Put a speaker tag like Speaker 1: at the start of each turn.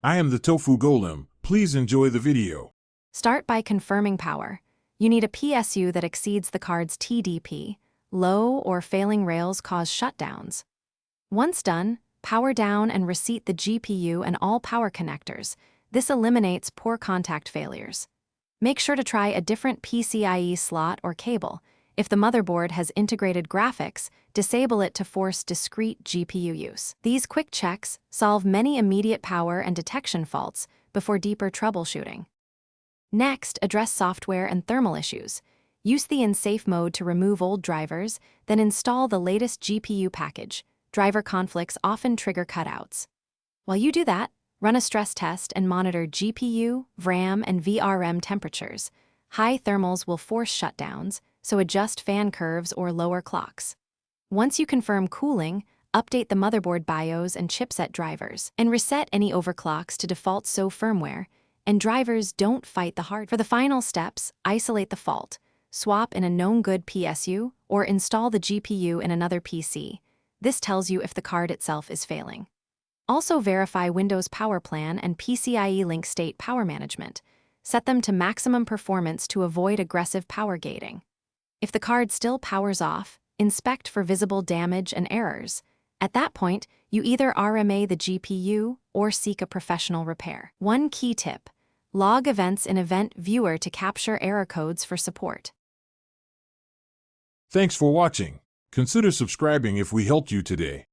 Speaker 1: I am the Tofu Golem. Please enjoy the video.
Speaker 2: Start by confirming power. You need a PSU that exceeds the card's TDP. Low or failing rails cause shutdowns. Once done, power down and reseat the GPU and all power connectors. This eliminates poor contact failures. Make sure to try a different PCIe slot or cable. If the motherboard has integrated graphics, disable it to force discrete GPU use. These quick checks solve many immediate power and detection faults before deeper troubleshooting. Next, address software and thermal issues. Use the in-safe mode to remove old drivers, then install the latest GPU package. Driver conflicts often trigger cutouts. While you do that, run a stress test and monitor GPU, RAM, and VRM temperatures. High thermals will force shutdowns, so adjust fan curves or lower clocks. Once you confirm cooling, update the motherboard BIOS and chipset drivers, and reset any overclocks to default SO firmware, and drivers don't fight the hardware. For the final steps, isolate the fault, swap in a known good PSU, or install the GPU in another PC. This tells you if the card itself is failing. Also verify Windows Power Plan and PCIe Link State Power Management. Set them to maximum performance to avoid aggressive power gating. If the card still powers off, inspect for visible damage and errors. At that point, you either RMA the GPU or seek a professional repair. One key tip: log events in Event Viewer to capture error codes for support.
Speaker 1: Thanks for watching. Consider subscribing if we helped you today.